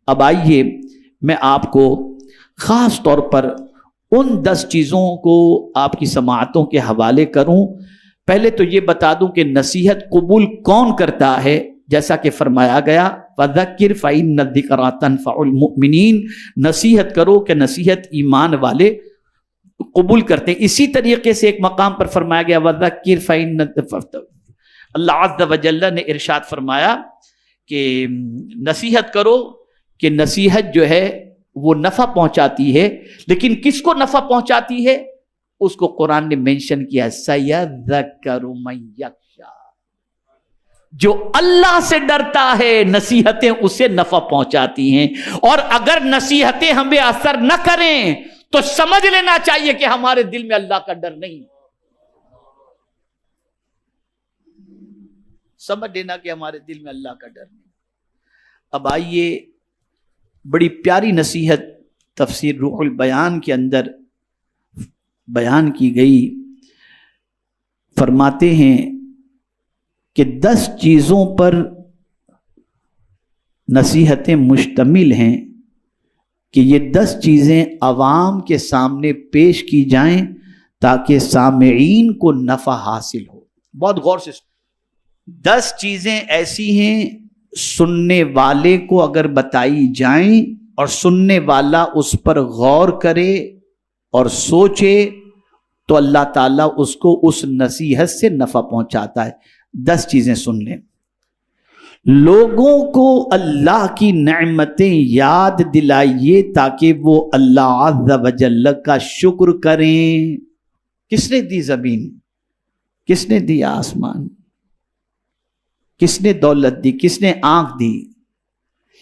اب آئیے میں آپ کو خاص طور پر ان 10 چیزوں کو آپ کی سماعتوں کے حوالے کروں. پہلے تو یہ بتا دوں کہ نصیحت قبول کون کرتا ہے. جیسا کہ فرمایا گیا فَذَكِّرْ فَإِنَّ الذِّكْرَىٰ تَنفَعُ الْمُؤْمِنِينَ، نصیحت کرو کہ نصیحت ایمان والے قبول کرتے ہیں. اسی طریقے سے ایک مقام پر فرمایا گیا وَذَكِّرْ فَإِنَّ، اللہ عز و جل نے ارشاد فرمایا کہ نصیحت کرو کہ نصیحت جو ہے وہ نفع پہنچاتی ہے. لیکن کس کو نفع پہنچاتی ہے؟ اس کو قرآن نے مینشن کیا سَيَذَّكَّرُ مَن يَخْشَىٰ، جو اللہ سے ڈرتا ہے نصیحتیں اسے نفع پہنچاتی ہیں. اور اگر نصیحتیں ہمیں اثر نہ کریں تو سمجھ لینا چاہیے کہ ہمارے دل میں اللہ کا ڈر نہیں. سمجھ لینا کہ ہمارے دل میں اللہ کا ڈر نہیں. اب آئیے بڑی پیاری نصیحت تفسیر روح البیان کے اندر بیان کی گئی. فرماتے ہیں کہ 10 چیزوں پر نصیحتیں مشتمل ہیں کہ یہ 10 چیزیں عوام کے سامنے پیش کی جائیں تاکہ سامعین کو نفع حاصل ہو. بہت غور سے 10 چیزیں ایسی ہیں سننے والے کو اگر بتائی جائیں اور سننے والا اس پر غور کرے اور سوچے تو اللہ تعالیٰ اس کو اس نصیحت سے نفع پہنچاتا ہے. 10 چیزیں سن لیں. لوگوں کو اللہ کی نعمتیں یاد دلائیے تاکہ وہ اللہ عز و جل کا شکر کریں. کس نے دی زمین؟ کس نے دی آسمان؟ کس نے دولت دی؟ کس نے آنکھ دی؟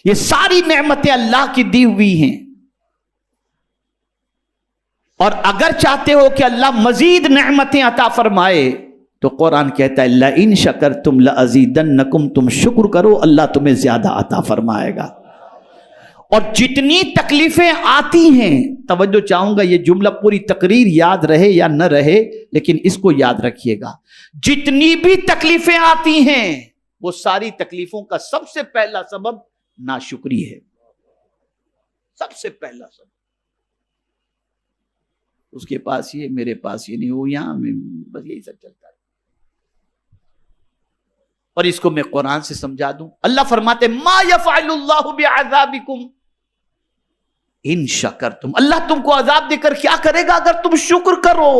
یہ ساری نعمتیں اللہ کی دی ہوئی ہیں. اور اگر چاہتے ہو کہ اللہ مزید نعمتیں عطا فرمائے تو قرآن کہتا ہے لَإِن شَكَرْتُمْ لَأَزِيدَنَّكُمْ، تم شکر کرو اللہ تمہیں زیادہ عطا فرمائے گا. اور جتنی تکلیفیں آتی ہیں، توجہ چاہوں گا یہ جملہ پوری تقریر یاد رہے یا نہ رہے لیکن اس کو یاد رکھیے گا، جتنی بھی تکلیفیں آتی ہیں وہ ساری تکلیفوں کا سب سے پہلا سبب ناشکری ہے. سب سے پہلا سبب. اس کے پاس یہ، میرے پاس یہ نہیں، وہ یہاں میں، بس یہی سب چلتا ہے. اور اس کو میں قرآن سے سمجھا دوں. اللہ فرماتے ما یفعل اللہ بعذابکم ان شکرتم، اللہ تم کو عذاب دے کر کیا کرے گا اگر تم شکر کرو.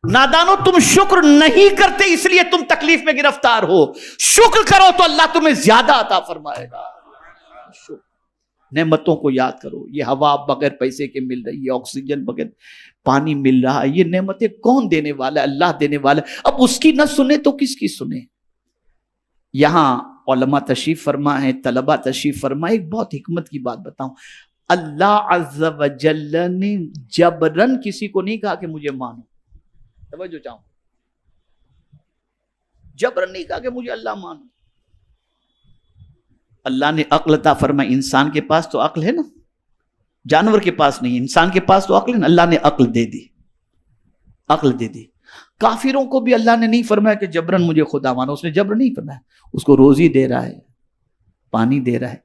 نادانو تم شکر نہیں کرتے اس لیے تم تکلیف میں گرفتار ہو. شکر کرو تو اللہ تمہیں زیادہ عطا فرمائے گا. نعمتوں کو یاد کرو. یہ ہوا بغیر پیسے کے مل رہی ہے، آکسیجن بغیر پانی مل رہا ہے، یہ نعمتیں کون دینے والا ہے؟ اللہ دینے والا ہے. اب اس کی نہ سنے تو کس کی سنے؟ یہاں علماء تشریف فرما ہے، طلباء تشریف فرما. ایک بہت حکمت کی بات بتاؤں، اللہ عز و جل نے جبرن کسی کو نہیں کہا کہ مجھے مانو. توجہ چاہوں، جبرن نہیں کہا کہ مجھے اللہ مانو. اللہ نے عقل عطا فرمائی. انسان کے پاس تو عقل ہے نا، جانور کے پاس نہیں، انسان کے پاس تو عقل ہے نا. اللہ نے عقل دے دی، عقل دے دی. کافروں کو بھی اللہ نے نہیں فرمایا کہ جبرن مجھے خدا مانو. اس نے جبرن نہیں فرمایا. اس کو روزی دے رہا ہے، پانی دے رہا ہے.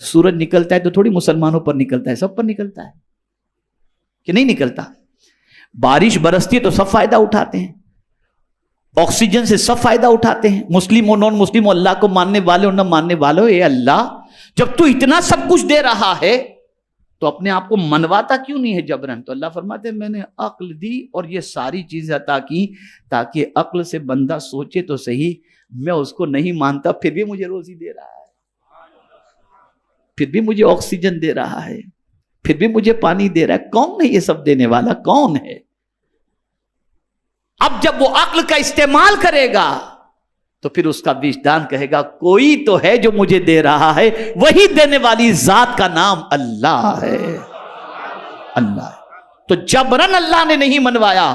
سورج نکلتا ہے تو تھوڑی مسلمانوں پر نکلتا ہے، سب پر نکلتا ہے کہ نہیں نکلتا. بارش برستی ہے تو سب فائدہ اٹھاتے ہیں، آکسیجن سے سب فائدہ اٹھاتے ہیں، مسلم اور نان مسلم، اللہ کو ماننے والے اور نہ ماننے والے. اے اللہ، جب تو اتنا سب کچھ دے رہا ہے تو اپنے آپ کو منواتا کیوں نہیں ہے جبرن؟ تو اللہ فرماتے ہیں میں نے عقل دی اور یہ ساری چیزیں عطا کی تاکہ عقل سے بندہ سوچے تو صحیح، میں اس کو نہیں مانتا پھر بھی مجھے روزی دے رہا ہے، پھر بھی مجھے آکسیجن دے رہا ہے، پھر بھی مجھے پانی دے رہا ہے. کون ہے یہ سب دینے والا؟ کون ہے؟ اب جب وہ عقل کا استعمال کرے گا تو پھر اس کا وجدان کہے گا کوئی تو ہے جو مجھے دے رہا ہے، وہی دینے والی ذات کا نام اللہ ہے. اللہ ہے. تو جبرن اللہ نے نہیں منوایا،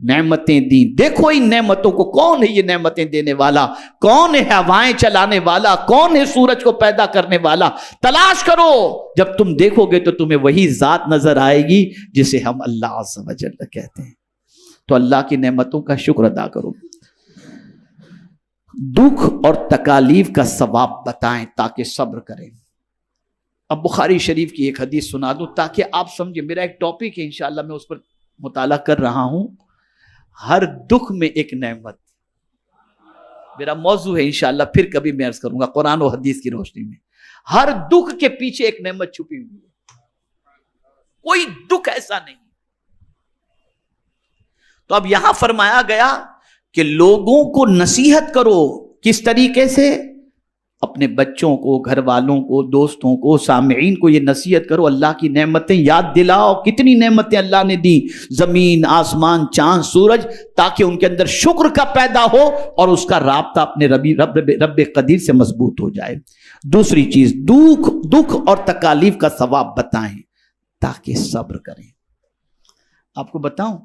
نعمتیں دی. دیکھو ان نعمتوں کو، کون ہے یہ نعمتیں دینے والا؟ کون ہے ہوائیں چلانے والا؟ کون ہے سورج کو پیدا کرنے والا؟ تلاش کرو. جب تم دیکھو گے تو تمہیں وہی ذات نظر آئے گی جسے ہم اللہ عز و جل کہتے ہیں. تو اللہ کی نعمتوں کا شکر ادا کرو. دکھ اور تکالیف کا ثواب بتائیں تاکہ صبر کریں. اب بخاری شریف کی ایک حدیث سنا دوں تاکہ آپ سمجھیں. میرا ایک ٹاپک ہے انشاءاللہ میں اس پر مطالعہ کر رہا ہوں. ہر دکھ میں ایک نعمت میرا موضوع ہے انشاءاللہ. پھر کبھی میں عرض کروں گا قرآن و حدیث کی روشنی میں. ہر دکھ کے پیچھے ایک نعمت چھپی ہوئی ہے. کوئی دکھ ایسا نہیں. تو اب یہاں فرمایا گیا کہ لوگوں کو نصیحت کرو. کس طریقے سے؟ اپنے بچوں کو، گھر والوں کو، دوستوں کو، سامعین کو یہ نصیحت کرو. اللہ کی نعمتیں یاد دلاؤ. کتنی نعمتیں اللہ نے دی، زمین، آسمان، چاند، سورج، تاکہ ان کے اندر شکر کا پیدا ہو اور اس کا رابطہ اپنے رب قدیر سے مضبوط ہو جائے. دوسری چیز، دکھ اور تکالیف کا ثواب بتائیں تاکہ صبر کریں. آپ کو بتاؤں،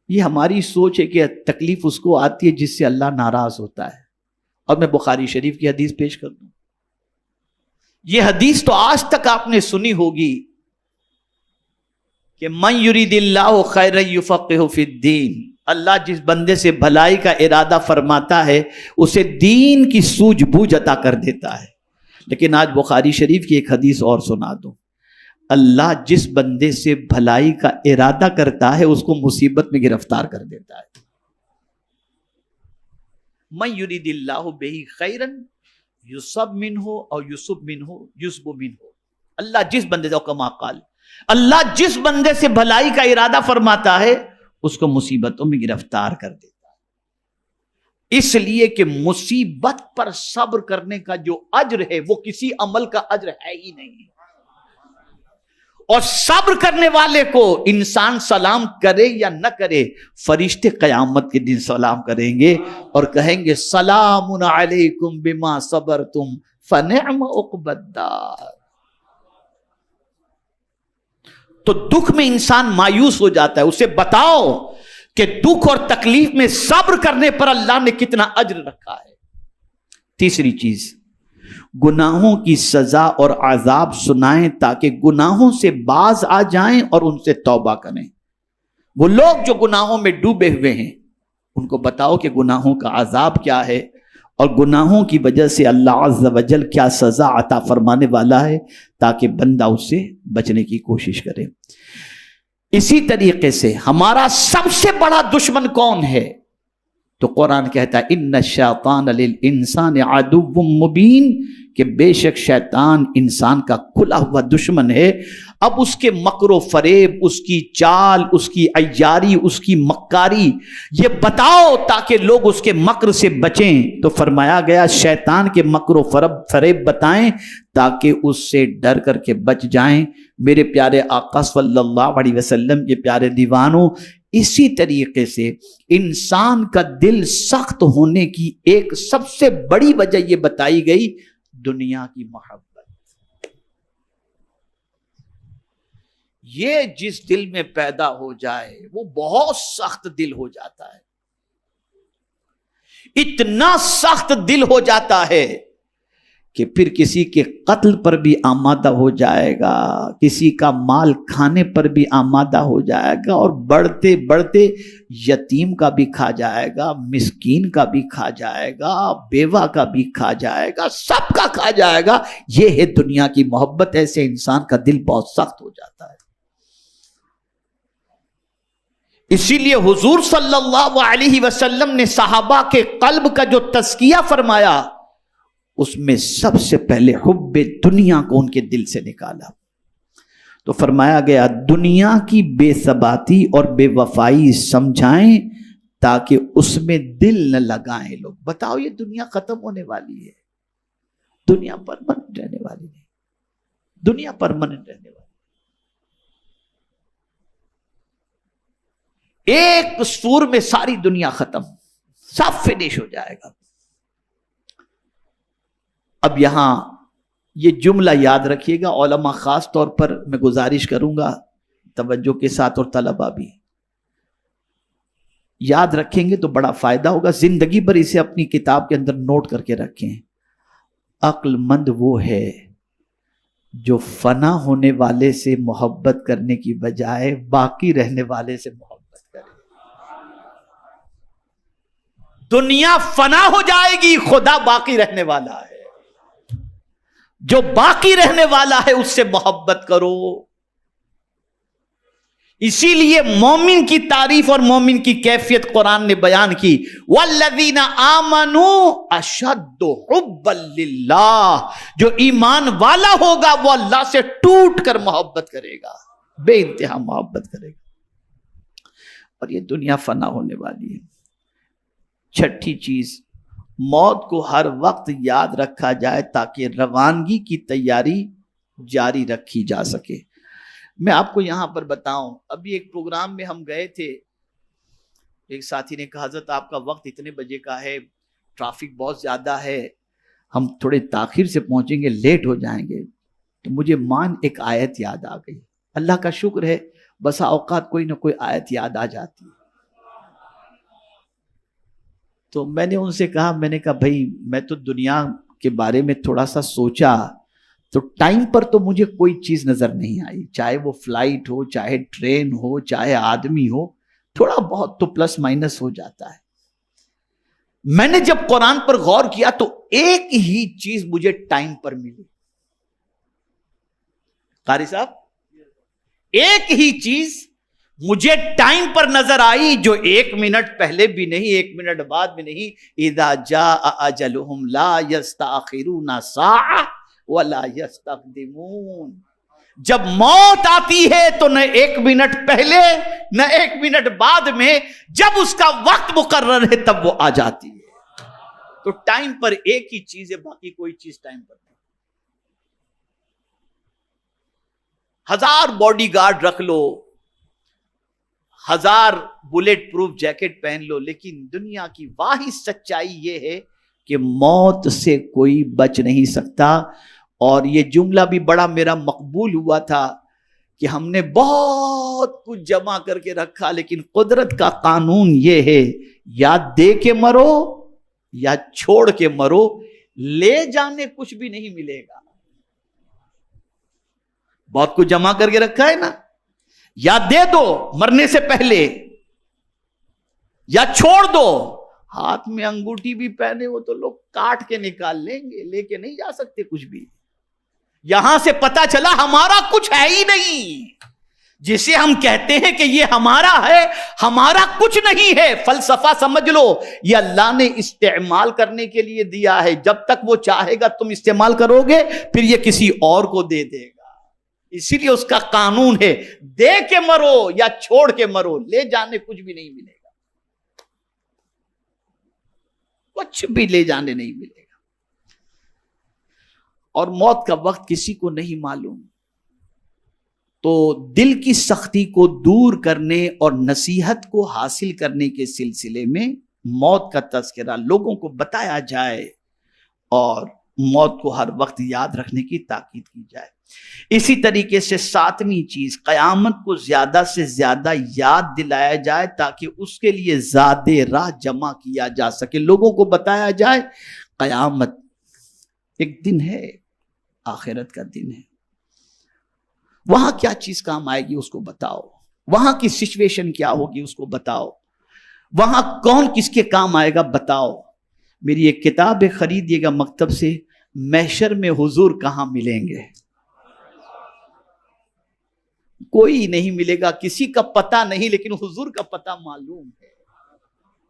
یہ ہماری سوچ ہے کہ تکلیف اس کو آتی ہے جس سے اللہ ناراض ہوتا ہے. اور میں بخاری شریف کی حدیث پیش کر دوں. یہ حدیث تو آج تک آپ نے سنی ہوگی کہ من یرید اللہ خیرا یفقہہ فی الدین. اللہ جس بندے سے بھلائی کا ارادہ فرماتا ہے اسے دین کی سوجھ بوجھ عطا کر دیتا ہے. لیکن آج بخاری شریف کی ایک حدیث اور سنا دوں. اللہ جس بندے سے بھلائی کا ارادہ کرتا ہے اس کو مصیبت میں گرفتار کر دیتا ہے. من یرید اللہ بہ خیرا یصب منہ اور یصب منہ یصب منہ. اللہ جس بندے سے، کما قال، اللہ جس بندے سے بھلائی کا ارادہ فرماتا ہے اس کو مصیبتوں میں گرفتار کر دیتا ہے. اس لیے کہ مصیبت پر صبر کرنے کا جو اجر ہے وہ کسی عمل کا اجر ہے ہی نہیں. اور صبر کرنے والے کو انسان سلام کرے یا نہ کرے، فرشتے قیامت کے دن سلام کریں گے اور کہیں گے سلام علیکم بما صبرتم فنعم عقبی الدار. تو دکھ میں انسان مایوس ہو جاتا ہے. اسے بتاؤ کہ دکھ اور تکلیف میں صبر کرنے پر اللہ نے کتنا اجر رکھا ہے. تیسری چیز، گناہوں کی سزا اور عذاب سنائیں تاکہ گناہوں سے باز آ جائیں اور ان سے توبہ کریں. وہ لوگ جو گناہوں میں ڈوبے ہوئے ہیں ان کو بتاؤ کہ گناہوں کا عذاب کیا ہے اور گناہوں کی وجہ سے اللہ عز و جل کیا سزا عطا فرمانے والا ہے، تاکہ بندہ اس سے بچنے کی کوشش کرے. اسی طریقے سے ہمارا سب سے بڑا دشمن کون ہے؟ تو قرآن کہتا ہے ان الشیطان للانسان عدو مبین، کہ بے شک شیطان انسان کا کھلا ہوا دشمن ہے. اب اس کے مکر و فریب، اس کی چال، اس کی عیاری، اس کی مکاری یہ بتاؤ تاکہ لوگ اس کے مکر سے بچیں. تو فرمایا گیا شیطان کے مکر و فریب بتائیں تاکہ اس سے ڈر کر کے بچ جائیں. میرے پیارے آقا صلی اللہ علیہ وسلم، یہ پیارے دیوانوں، اسی طریقے سے انسان کا دل سخت ہونے کی ایک سب سے بڑی وجہ یہ بتائی گئی، دنیا کی محبت. یہ جس دل میں پیدا ہو جائے وہ بہت سخت دل ہو جاتا ہے. اتنا سخت دل ہو جاتا ہے کہ پھر کسی کے قتل پر بھی آمادہ ہو جائے گا، کسی کا مال کھانے پر بھی آمادہ ہو جائے گا، اور بڑھتے بڑھتے یتیم کا بھی کھا جائے گا، مسکین کا بھی کھا جائے گا، بیوہ کا بھی کھا جائے گا، سب کا کھا جائے گا. یہ ہے دنیا کی محبت. ایسے انسان کا دل بہت سخت ہو جاتا ہے. اسی لیے حضور صلی اللہ علیہ وسلم نے صحابہ کے قلب کا جو تزکیہ فرمایا اس میں سب سے پہلے حب دنیا کو ان کے دل سے نکالا. تو فرمایا گیا دنیا کی بے ثباتی اور بے وفائی سمجھائیں تاکہ اس میں دل نہ لگائیں لوگ. بتاؤ یہ دنیا ختم ہونے والی ہے، دنیا پرماننٹ رہنے والی نہیں. دنیا پرماننٹ رہنے والی. ایک سور میں ساری دنیا ختم، سب فنش ہو جائے گا. اب یہاں یہ جملہ یاد رکھیے گا، علماء خاص طور پر میں گزارش کروں گا توجہ کے ساتھ، اور طلبہ بھی یاد رکھیں گے تو بڑا فائدہ ہوگا. زندگی بھر اسے اپنی کتاب کے اندر نوٹ کر کے رکھیں. عقل مند وہ ہے جو فنا ہونے والے سے محبت کرنے کی بجائے باقی رہنے والے سے محبت کرے. دنیا فنا ہو جائے گی، خدا باقی رہنے والا ہے. جو باقی رہنے والا ہے اس سے محبت کرو. اسی لیے مومن کی تعریف اور مومن کی کیفیت قرآن نے بیان کی. والذین آمنوا اشد حبا للہ. جو ایمان والا ہوگا وہ اللہ سے ٹوٹ کر محبت کرے گا, بے انتہا محبت کرے گا. اور یہ دنیا فنا ہونے والی ہے. چھٹی چیز, موت کو ہر وقت یاد رکھا جائے تاکہ روانگی کی تیاری جاری رکھی جا سکے. میں آپ کو یہاں پر بتاؤں, ابھی ایک پروگرام میں ہم گئے تھے, ایک ساتھی نے کہا حضرت آپ کا وقت اتنے بجے کا ہے, ٹریفک بہت زیادہ ہے, ہم تھوڑے تاخیر سے پہنچیں گے, لیٹ ہو جائیں گے. تو مجھے ایک آیت یاد آ گئی. اللہ کا شکر ہے بسا اوقات کوئی نہ کوئی آیت یاد آ جاتی ہے. تو میں نے ان سے کہا, میں نے کہا بھائی میں تو دنیا کے بارے میں تھوڑا سا سوچا تو ٹائم پر تو مجھے کوئی چیز نظر نہیں آئی, چاہے وہ فلائٹ ہو, چاہے ٹرین ہو, چاہے آدمی ہو, تھوڑا بہت تو پلس مائنس ہو جاتا ہے. میں نے جب قرآن پر غور کیا تو ایک ہی چیز مجھے ٹائم پر ملی. قاری صاحب, ایک ہی چیز مجھے ٹائم پر نظر آئی جو 1 منٹ پہلے بھی نہیں, 1 منٹ بعد بھی نہیں. اذا جاء اجلهم لا يستأخرون ساعة ولا يستقدمون. جب موت آتی ہے تو نہ 1 منٹ پہلے نہ 1 منٹ بعد میں, جب اس کا وقت مقرر ہے تب وہ آ جاتی ہے. تو ٹائم پر ایک ہی چیز ہے, باقی کوئی چیز ٹائم پر نہیں. 1000 باڈی گارڈ رکھ لو, 1000 بلیٹ پروف جیکٹ پہن لو, لیکن دنیا کی واحد سچائی یہ ہے کہ موت سے کوئی بچ نہیں سکتا. اور یہ جملہ بھی بڑا میرا مقبول ہوا تھا کہ ہم نے بہت کچھ جمع کر کے رکھا, لیکن قدرت کا قانون یہ ہے یا دے کے مرو یا چھوڑ کے مرو, لے جانے کچھ بھی نہیں ملے گا. بہت کچھ جمع کر کے رکھا ہے نا, یا دے دو مرنے سے پہلے یا چھوڑ دو. ہاتھ میں انگوٹھی بھی پہنے ہو تو لوگ کاٹ کے نکال لیں گے, لے کے نہیں جا سکتے کچھ بھی. یہاں سے پتا چلا ہمارا کچھ ہے ہی نہیں. جسے ہم کہتے ہیں کہ یہ ہمارا ہے, ہمارا کچھ نہیں ہے. فلسفہ سمجھ لو, یہ اللہ نے استعمال کرنے کے لیے دیا ہے. جب تک وہ چاہے گا تم استعمال کرو گے, پھر یہ کسی اور کو دے دے گا. اسی لیے اس کا قانون ہے, دے کے مرو یا چھوڑ کے مرو, لے جانے کچھ بھی نہیں ملے گا. کچھ بھی لے جانے نہیں ملے گا. اور موت کا وقت کسی کو نہیں معلوم. تو دل کی سختی کو دور کرنے اور نصیحت کو حاصل کرنے کے سلسلے میں موت کا تذکرہ لوگوں کو بتایا جائے اور موت کو ہر وقت یاد رکھنے کی تاکید کی جائے. اسی طریقے سے 7ویں چیز, قیامت کو زیادہ سے زیادہ یاد دلایا جائے تاکہ اس کے لیے زاد راہ جمع کیا جا سکے. لوگوں کو بتایا جائے قیامت ایک دن ہے, آخرت کا دن ہے, وہاں کیا چیز کام آئے گی اس کو بتاؤ, وہاں کی سچویشن کیا ہوگی اس کو بتاؤ, وہاں کون کس کے کام آئے گا بتاؤ. میری ایک کتاب خریدیے گا مکتب سے, محشر میں حضور کہاں ملیں گے. کوئی نہیں ملے گا, کسی کا پتہ نہیں, لیکن حضور کا پتہ معلوم ہے.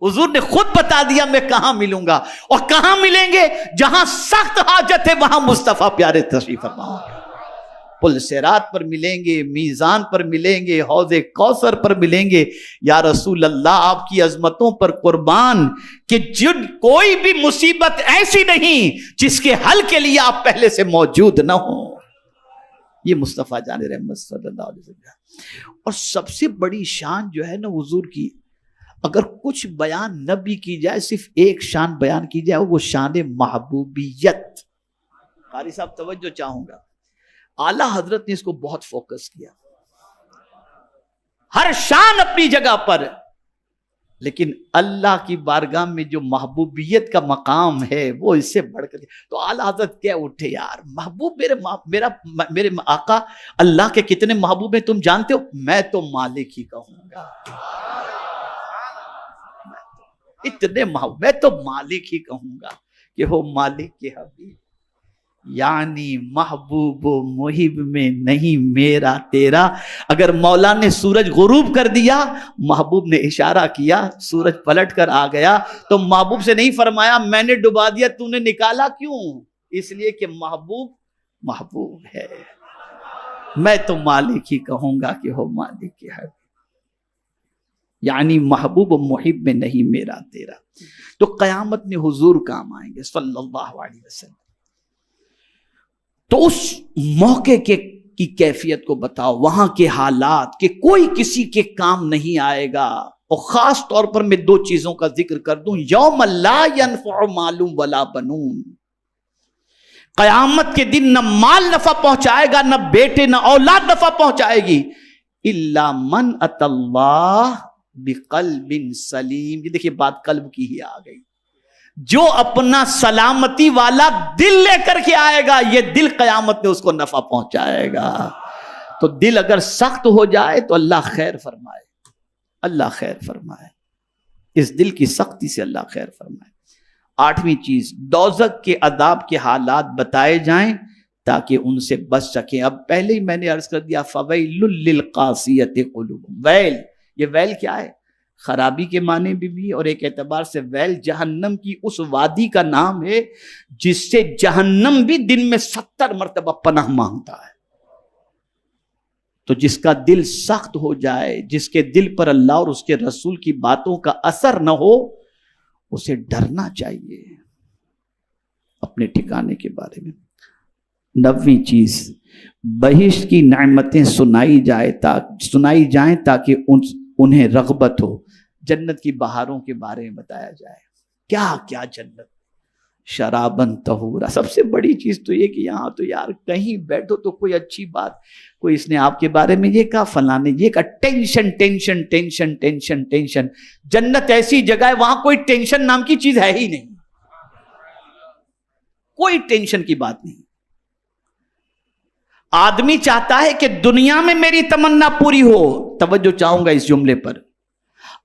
حضور نے خود بتا دیا میں کہاں ملوں گا. اور کہاں ملیں گے؟ جہاں سخت حاجت ہے وہاں مصطفیٰ پیارے تشریف فرما ہوں گے. پل صراط پر ملیں گے, میزان پر ملیں گے, حوض کوثر پر ملیں گے. یا رسول اللہ آپ کی عظمتوں پر قربان کہ جن کوئی بھی مصیبت ایسی نہیں جس کے حل کے لیے آپ پہلے سے موجود نہ ہوں. یہ مصطفیٰ جان رحمت صلی اللہ علیہ وسلم. اور سب سے بڑی شان جو ہے نا حضور کی, اگر کچھ بیان نہ بھی کی جائے, صرف ایک شان بیان کی جائے, وہ شان محبوبیت. قاری صاحب توجہ چاہوں گا, اعلیٰ حضرت نے اس کو بہت فوکس کیا. ہر شان اپنی جگہ پر, لیکن اللہ کی بارگاہ میں جو محبوبیت کا مقام ہے وہ اس سے بڑھ کر. تو اعلیٰ حضرت کیا اٹھے یار, محبوب میرے آقا اللہ کے کتنے محبوب ہیں تم جانتے ہو؟ میں تو مالک ہی کہوں گا. اتنے محبوب, میں تو مالک ہی کہوں گا کہ ہو مالک کے حبیب. یعنی محبوب و محب میں نہیں میرا تیرا. اگر مولا نے سورج غروب کر دیا، محبوب نے اشارہ کیا، سورج پلٹ کر آ گیا، تو محبوب سے نہیں فرمایا میں نے ڈبا دیا تو نے نکالا کیوں؟ اس لیے کہ محبوب محبوب ہے. میں تو مالک ہی کہوں گا کہ ہو مالک ہے، یعنی محبوب و محب میں نہیں میرا تیرا. تو قیامت میں حضور کام آئیں گے صلی اللہ علیہ وسلم. تو اس موقع کی کیفیت کو بتاؤ، وہاں کے حالات کہ کوئی کسی کے کام نہیں آئے گا. اور خاص طور پر میں دو چیزوں کا ذکر کر دوں. یوم لا ینفع مال ولا بنون، قیامت کے دن نہ مال نفع پہنچائے گا، نہ بیٹے نہ اولاد نفع پہنچائے گی، الا من اتى اللہ بقلب سلیم. یہ دیکھیے بات قلب کی ہی آ گئی. جو اپنا سلامتی والا دل لے کر کے آئے گا، یہ دل قیامت میں اس کو نفع پہنچائے گا. تو دل اگر سخت ہو جائے تو اللہ خیر فرمائے، اللہ خیر فرمائے. اس دل کی سختی سے اللہ خیر فرمائے. 8ویں چیز، دوزخ کے عذاب کے حالات بتائے جائیں تاکہ ان سے بچ سکیں. اب پہلے ہی میں نے عرض کر دیا فویل للقاسیۃ قلوبہم. ویل، یہ ویل کیا ہے؟ خرابی کے معنی بھی، اور ایک اعتبار سے ویل جہنم کی اس وادی کا نام ہے جس سے جہنم بھی دن میں 70 مرتبہ پناہ مانگتا ہے. تو جس کا دل سخت ہو جائے، جس کے دل پر اللہ اور اس کے رسول کی باتوں کا اثر نہ ہو، اسے ڈرنا چاہیے اپنے ٹھکانے کے بارے میں. 9ویں چیز، بہشت کی نعمتیں سنائی جائیں تاکہ انہیں رغبت ہو. جنت کی بہاروں کے بارے میں بتایا جائے. کیا کیا جنت، شرابن طہورا. سب سے بڑی چیز تو یہ کہ یہاں تو یار کہیں بیٹھو تو کوئی اچھی بات، کوئی اس نے آپ کے بارے میں یہ کہا، فلاں نے یہ کہا، tension tension tension tension tension. جنت ایسی جگہ ہے وہاں کوئی ٹینشن نام کی چیز ہے ہی نہیں، کوئی ٹینشن کی بات نہیں. آدمی چاہتا ہے کہ دنیا میں میری تمنا پوری ہو. توجہ چاہوں گا اس جملے پر.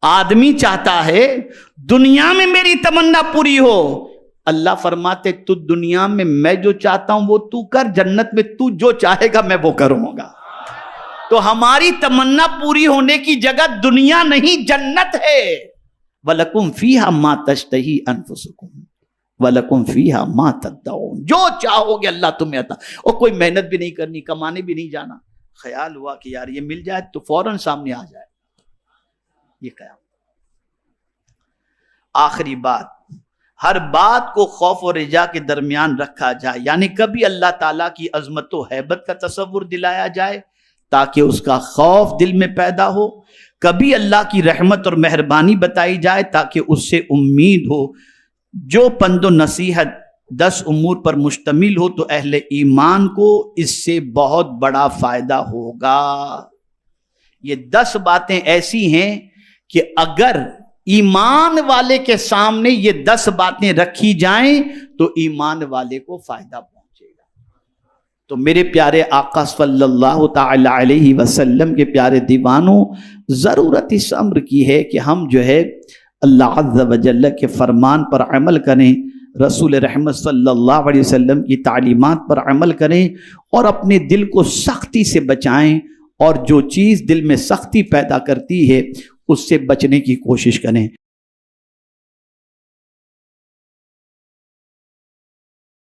آدمی چاہتا ہے دنیا میں میری تمنا پوری ہو. اللہ فرماتے تو دنیا میں میں جو چاہتا ہوں وہ تو کر، جنت میں تو جو چاہے گا میں وہ کروں گا. تو ہماری تمنا پوری ہونے کی جگہ دنیا نہیں جنت ہے. وَلَكُمْ فِيهَا مَا تَشْتَهِي أَنفُسُكُمْ وَلَكُمْ فِيهَا مَا تَدَّعُونَ. جو چاہو گے اللہ تمہیں عطا. اور کوئی محنت بھی نہیں کرنی، کمانے بھی نہیں جانا. خیال ہوا کہ یار یہ مل جائے تو فوراً سامنے آ جائے. یہ قیام. آخری بات، ہر بات کو خوف و رجا کے درمیان رکھا جائے. یعنی کبھی اللہ تعالیٰ کی عظمت و ہیبت کا تصور دلایا جائے تاکہ اس کا خوف دل میں پیدا ہو. کبھی اللہ کی رحمت اور مہربانی بتائی جائے تاکہ اس سے امید ہو. جو پند و نصیحت 10 امور پر مشتمل ہو تو اہل ایمان کو اس سے بہت بڑا فائدہ ہوگا. یہ 10 باتیں ایسی ہیں کہ اگر ایمان والے کے سامنے یہ 10 باتیں رکھی جائیں تو ایمان والے کو فائدہ پہنچے گا. تو میرے پیارے آقا صلی اللہ تعالی علیہ وسلم کے پیارے دیوانوں، ضرورت اس امر کی ہے کہ ہم جو ہے اللہ عز و جل کے فرمان پر عمل کریں، رسول رحمت صلی اللہ علیہ وسلم کی تعلیمات پر عمل کریں، اور اپنے دل کو سختی سے بچائیں، اور جو چیز دل میں سختی پیدا کرتی ہے اس سے بچنے کی کوشش کریں.